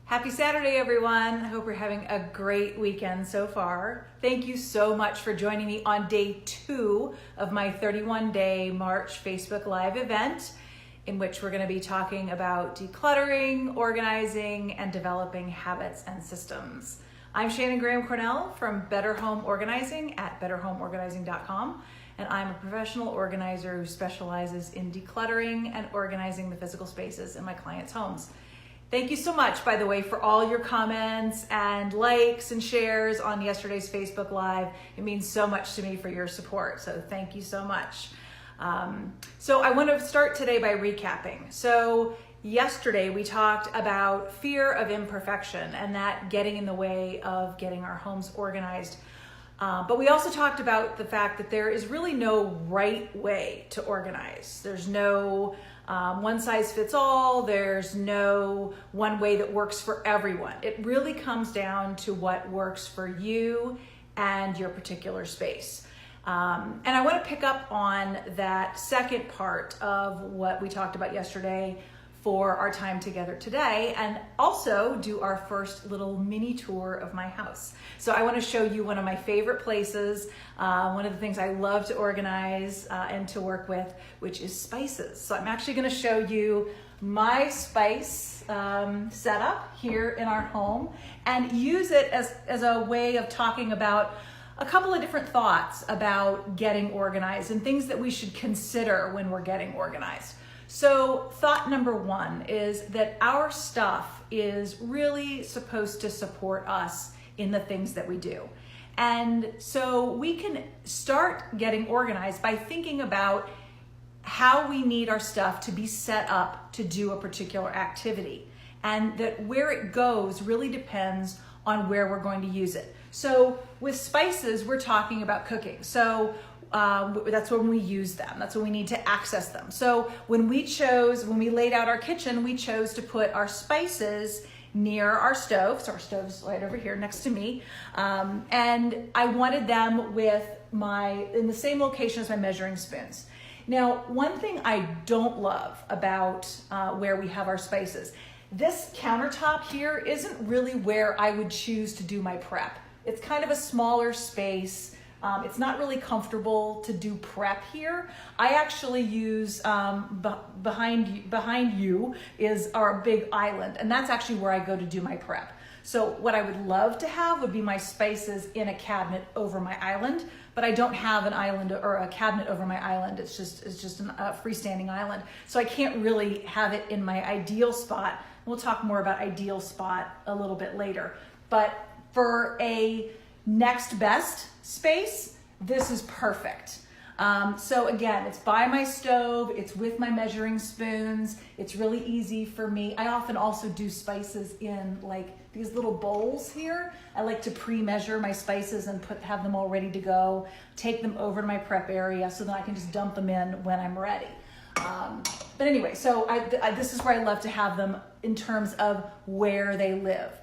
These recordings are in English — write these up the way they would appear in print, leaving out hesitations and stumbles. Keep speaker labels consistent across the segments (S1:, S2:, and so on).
S1: Happy Saturday, everyone. I hope you're having a great weekend so far. Thank you so much for joining me on day 2 of my 31-day March Facebook Live event, in which we're going to be talking about decluttering, organizing, and developing habits and systems. I'm Shannon Graham-Cornell from Better Home Organizing at betterhomeorganizing.com, and I'm a professional organizer who specializes in decluttering and organizing the physical spaces in my clients' homes. Thank you so much, by the way, for all your comments and likes and shares on yesterday's Facebook Live. It means so much to me for your support, so thank you so much. So I want to start today by recapping. So yesterday we talked about fear of imperfection and that getting in the way of getting our homes organized. But we also talked about the fact that there is really no right way to organize. There's no one size fits all. There's no one way that works for everyone. It really comes down to what works for you and your particular space. And I want to pick up on that second part of what we talked about yesterday for our time together today, and also do our first little mini tour of my house. So I want to show you one of my favorite places, one of the things I love to organize and to work with, which is spices. So I'm actually going to show you my spice setup here in our home and use it as a way of talking about a couple of different thoughts about getting organized and things that we should consider when we're getting organized. So thought number 1 is that our stuff is really supposed to support us in the things that we do. And so we can start getting organized by thinking about how we need our stuff to be set up to do a particular activity. And that where it goes really depends on where we're going to use it. So with spices, we're talking about cooking. So that's when we use them. That's when we need to access them. So when we laid out our kitchen, we chose to put our spices near our stove. So our stove's right over here next to me. And I wanted them in the same location as my measuring spoons. Now, one thing I don't love about where we have our spices, this countertop here isn't really where I would choose to do my prep. It's kind of a smaller space. It's not really comfortable to do prep here. I actually use, behind you is our big island, and that's actually where I go to do my prep. So what I would love to have would be my spices in a cabinet over my island, but I don't have an island or a cabinet over my island. It's just a freestanding island. So I can't really have it in my ideal spot. We'll talk more about ideal spot a little bit later. But for a next best space, this is perfect. So again, it's by my stove, it's with my measuring spoons, it's really easy for me. I often also do spices in like these little bowls here. I like to pre-measure my spices and have them all ready to go, take them over to my prep area so that I can just dump them in when I'm ready. But anyway, so this is where I love to have them in terms of where they live.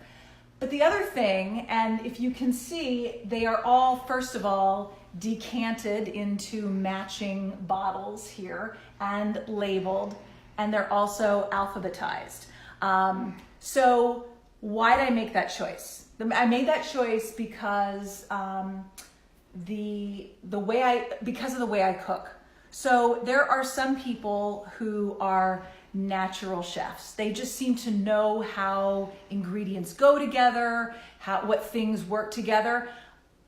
S1: But the other thing, and if you can see, they are all, first of all, decanted into matching bottles here and labeled, and they're also alphabetized. So why did I make that choice? I made that choice because because of the way I cook. So there are some people who are natural chefs. They just seem to know how ingredients go together, what things work together.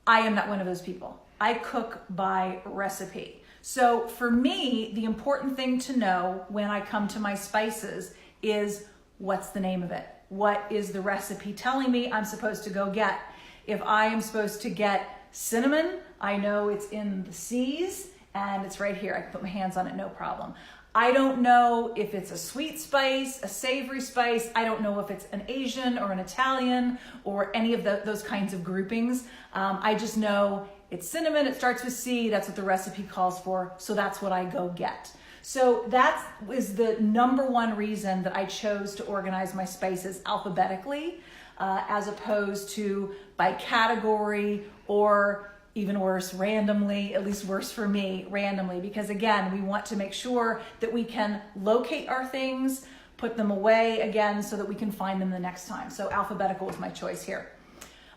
S1: I am not one of those people. I cook by recipe. So for me, the important thing to know when I come to my spices is what's the name of it? What is the recipe telling me I'm supposed to go get? If I am supposed to get cinnamon, I know it's in the C's and it's right here. I can put my hands on it, no problem. I don't know if it's a sweet spice, a savory spice. I don't know if it's an Asian or an Italian or any of those kinds of groupings. I just know it's cinnamon, it starts with C, that's what the recipe calls for, so that's what I go get. So that was the number 1 reason that I chose to organize my spices alphabetically, as opposed to by category or even worse, randomly, at least worse for me, randomly, because again, we want to make sure that we can locate our things, put them away again so that we can find them the next time. So alphabetical is my choice here.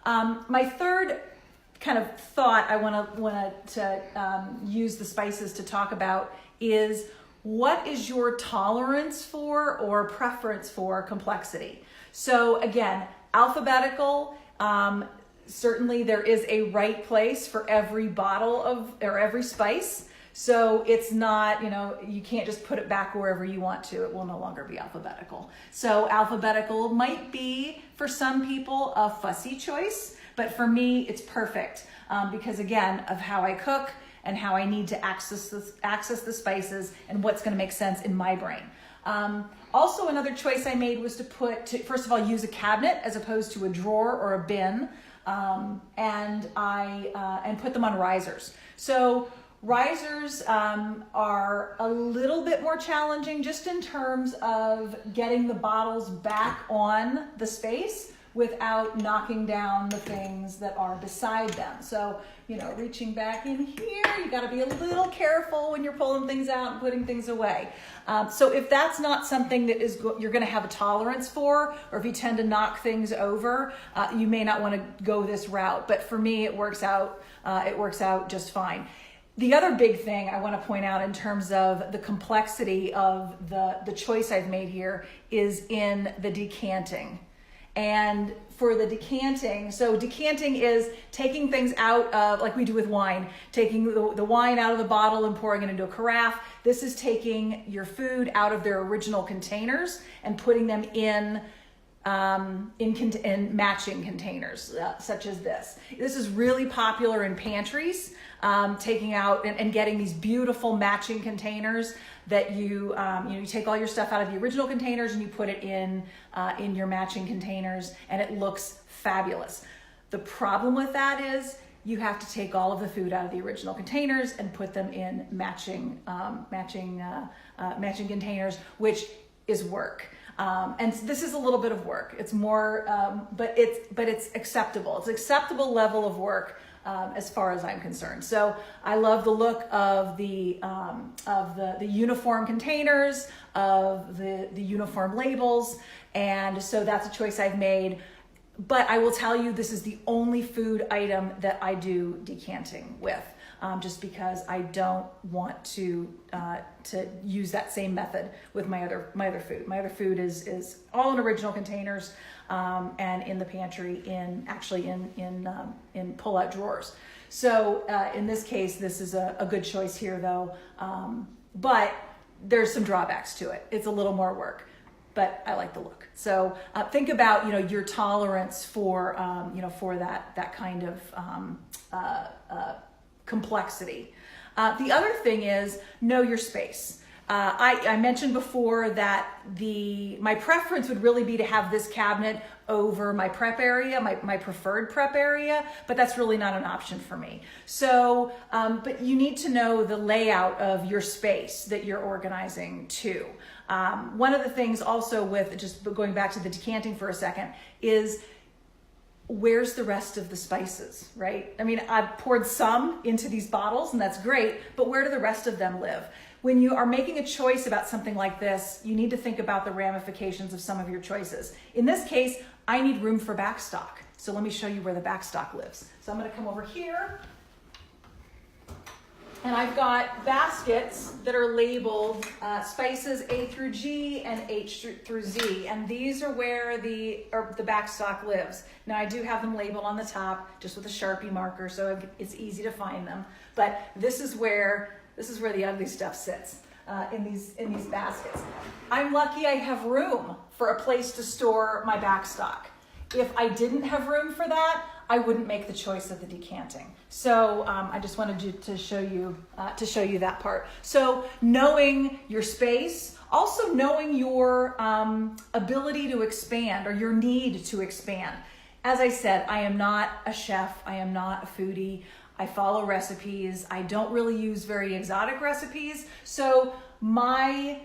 S1: My third kind of thought I want to use the spices to talk about is, what is your tolerance for or preference for complexity? So again, alphabetical, certainly there is a right place for every bottle of, or every spice. So it's not, you can't just put it back wherever you want to. It will no longer be alphabetical. So alphabetical might be, for some people, a fussy choice, but for me, it's perfect because, again, of how I cook and how I need to access the spices and what's going to make sense in my brain. Also, another choice I made was to first of all, use a cabinet as opposed to a drawer or a bin, and put them on risers. So risers are a little bit more challenging just in terms of getting the bottles back on the space without knocking down the things that are beside them. So, reaching back in here, you got to be a little careful when you're pulling things out and putting things away. So if that's not something that you're going to have a tolerance for, or if you tend to knock things over, you may not want to go this route. But for me, it works out just fine. The other big thing I want to point out in terms of the complexity of the choice I've made here is in the decanting. And for the decanting, so decanting is taking things out of, like we do with wine, taking the wine out of the bottle and pouring it into a carafe. This is taking your food out of their original containers and putting them in matching containers, such as this. This is really popular in pantries, taking out and getting these beautiful matching containers that you take all your stuff out of the original containers and you put it in your matching containers, and it looks fabulous. The problem with that is you have to take all of the food out of the original containers and put them in matching containers, which is work. And this is a little bit of work. It's more, but it's acceptable. It's an acceptable level of work as far as I'm concerned. So I love the look of the uniform containers, of the uniform labels, and so that's a choice I've made. But I will tell you, this is the only food item that I do decanting with. Just because I don't want to use that same method with my other food. My other food is all in original containers and in the pantry in pull-out drawers. So in this case, this is a good choice here, though. But there's some drawbacks to it. It's a little more work, but I like the look. So think about your tolerance for for that kind of complexity. The other thing is, know your space. I mentioned before that my preference would really be to have this cabinet over my prep area, my preferred prep area, but that's really not an option for me. So, but you need to know the layout of your space that you're organizing too. One of the things also with, just going back to the decanting for a second, is where's the rest of the spices, right? I mean, I've poured some into these bottles and that's great, but where do the rest of them live? When you are making a choice about something like this, you need to think about the ramifications of some of your choices. In this case, I need room for backstock. So let me show you where the backstock lives. So I'm gonna come over here, and I've got baskets that are labeled spices A through G and H through Z, and these are where the backstock lives. Now I do have them labeled on the top just with a Sharpie marker, so it's easy to find them. But this is where the ugly stuff sits in these baskets. I'm lucky I have room for a place to store my backstock. If I didn't have room for that, I wouldn't make the choice of the decanting. So I just wanted to show you that part. So knowing your space, also knowing your ability to expand or your need to expand. As I said, I am not a chef. I am not a foodie. I follow recipes. I don't really use very exotic recipes. So my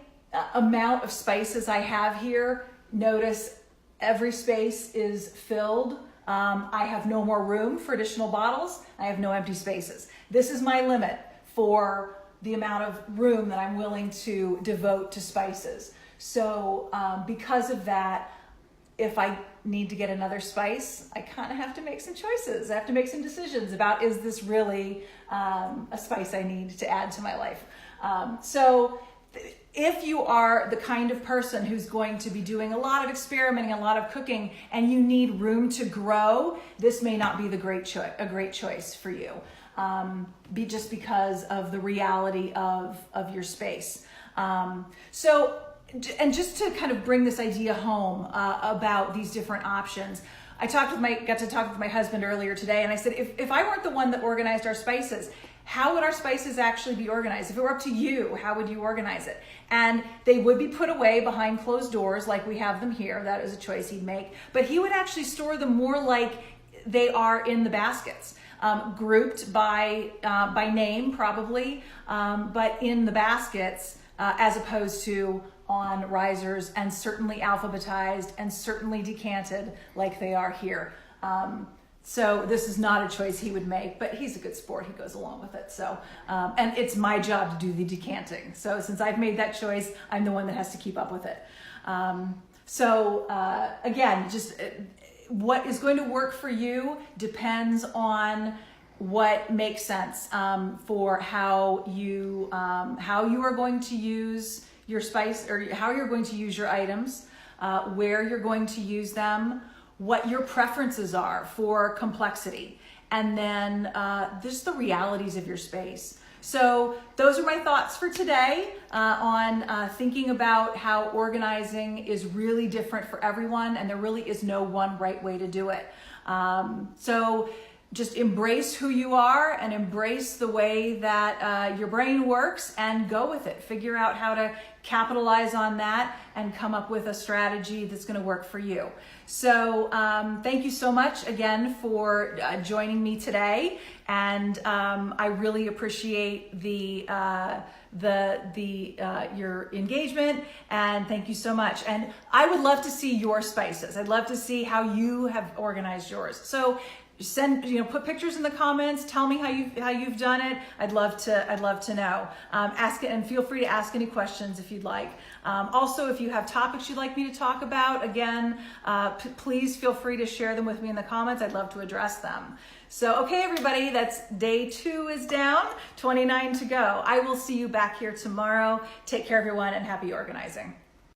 S1: amount of spices I have here, notice every space is filled. I have no more room for additional bottles. I have no empty spaces. This is my limit for the amount of room that I'm willing to devote to spices. So because of that, if I need to get another spice, I kind of have to make some choices. I have to make some decisions about, is this really a spice I need to add to my life? So if you are the kind of person who's going to be doing a lot of experimenting, a lot of cooking, and you need room to grow, this may not be a great choice for you, just because of the reality of your space. And just to kind of bring this idea home about these different options, I got to talk with my husband earlier today, and I said, if I weren't the one that organized our spices, how would our spices actually be organized? If it were up to you, how would you organize it? And they would be put away behind closed doors like we have them here. That is a choice he'd make. But he would actually store them more like they are in the baskets, grouped by name probably, but in the baskets as opposed to on risers, and certainly alphabetized and certainly decanted like they are here. So this is not a choice he would make, but he's a good sport. He goes along with it. So, and it's my job to do the decanting. So since I've made that choice, I'm the one that has to keep up with it. Again, just what is going to work for you depends on what makes sense for how you are going to use your spice, or how you're going to use your items, where you're going to use them, what your preferences are for complexity, and then just the realities of your space. So those are my thoughts for today on thinking about how organizing is really different for everyone, and there really is no one right way to do it. So just embrace who you are and embrace the way that your brain works, and go with it. Figure out how to capitalize on that and come up with a strategy that's going to work for you. So thank you so much again for joining me today, and I really appreciate your engagement, and thank you so much. And I would love to see your spices. I'd love to see how you have organized yours. So put pictures in the comments. Tell me how you've done it. I'd love to know. Ask it, and feel free to ask any questions if you'd like. Also, if you have topics you'd like me to talk about, again, please feel free to share them with me in the comments. I'd love to address them. So, okay, everybody, that's day 2 is down, 29 to go. I will see you back here tomorrow. Take care, everyone, and happy organizing.